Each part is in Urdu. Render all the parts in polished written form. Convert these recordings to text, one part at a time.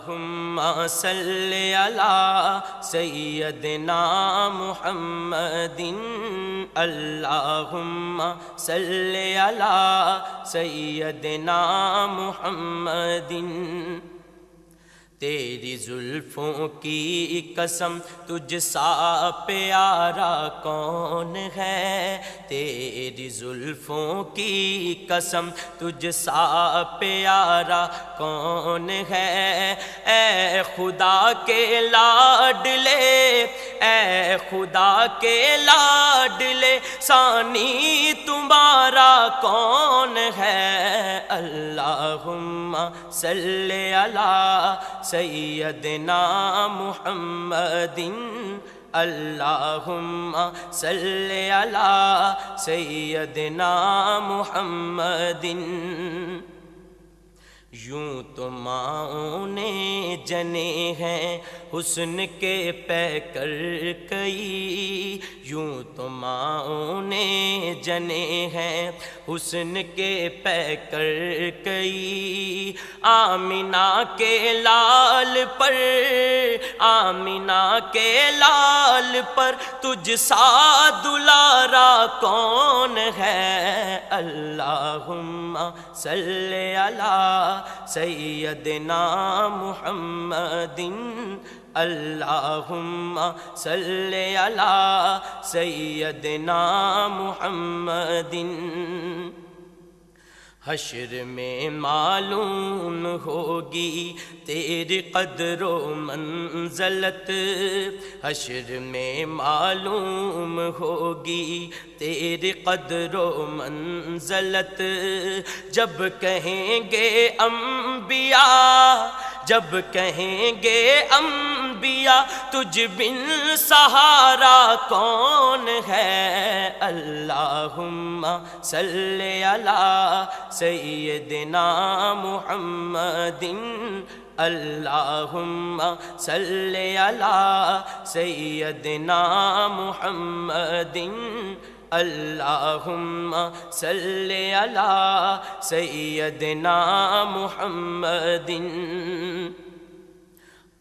اللہم صلی علی سیدنا محمد اللہم صلی علی سیدنا محمد تیری زلفوں کی قسم تجھ سا پیارا کون ہے تیری زلفوں کی قسم تجھ سا پیارا کون ہے اے خدا کے لاڈلے اے خدا کے لاڈلے ثانی تمہارا کون ہے اللہم صلی علی سیدنا محمد اللہم صلی علی سیدنا محمد یوں تو ماؤں نے جنے ہیں حسن کے پیکر کئی یوں تو ماؤں نے جنے ہیں حسن کے پیکر کئی آمنہ کے لال پر آمنہ کے لال پر تجھ سا دلارا کون ہے اللہم صلی علی سیدنا محمد اللہم صلی علی سیدنا محمد حشر میں معلوم ہوگی تیری قدر و منزلت حشر میں معلوم ہوگی تیری قدر و منزلت جب کہیں گے انبیاء جب کہیں گے انبیاء تجھ بن سہارا کون ہے اللہم صلی علی سیدنا محمد اللہم صلی علی سیدنا محمد اللہم صلی علی سیدنا محمد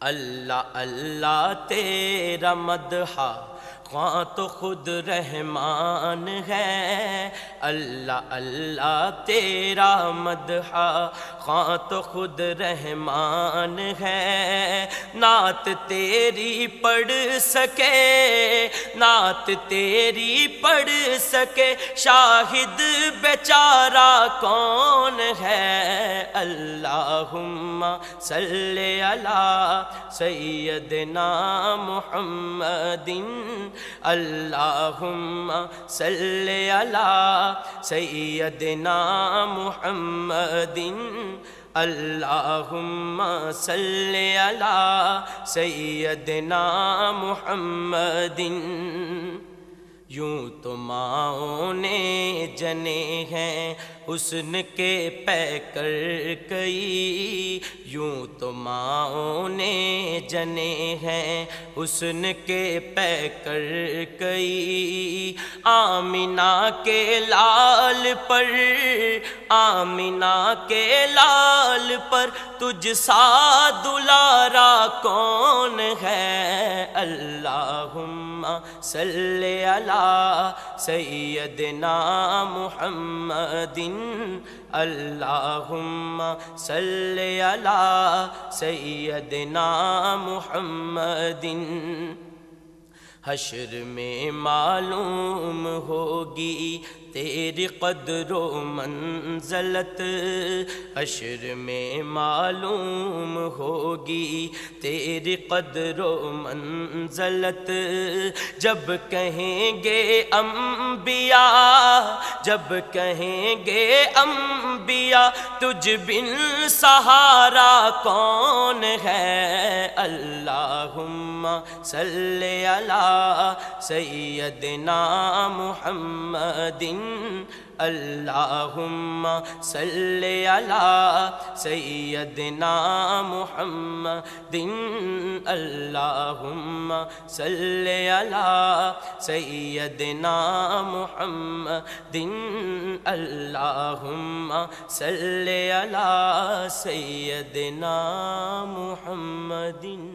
اللہ اللہ تیرا مدح خواہ تو خود رحمان ہے اللہ اللہ تیرا مدح خواہ تو خود رحمان ہے نعت تیری پڑھ سکے نعت تیری پڑھ سکے شاہد بیچارہ کون ہے اللہم صلی علی سیدنا محمد اللہم صلی علی سیدنا محمد اللہم صلی علی سیدنا محمد یوں تو ماؤں نے جنے ہیں حسن کے پیکر کئی یوں تو ماؤں نے جنے ہیں حسن کے پیکر کئی آمنہ کے لال پر آمنہ کے لال پر تجھ سا دلارا کون ہے اللہم صلی علی سیدنا محمد اللہم صلی علی سیدنا محمد حشر میں معلوم ہوگی تیری قدر و منزلت حشر میں معلوم ہوگی تیری قدر و منزلت جب کہیں گے انبیاء جب کہیں گے انبیاء تجھ بن سہارا کون ہے اللہم صلی علی سیدنا محمد اللہم صلی علی سیدنا محمد اللہم صلی علی سیدنا محمد اللہم صلی علی سیدنا محمد محمد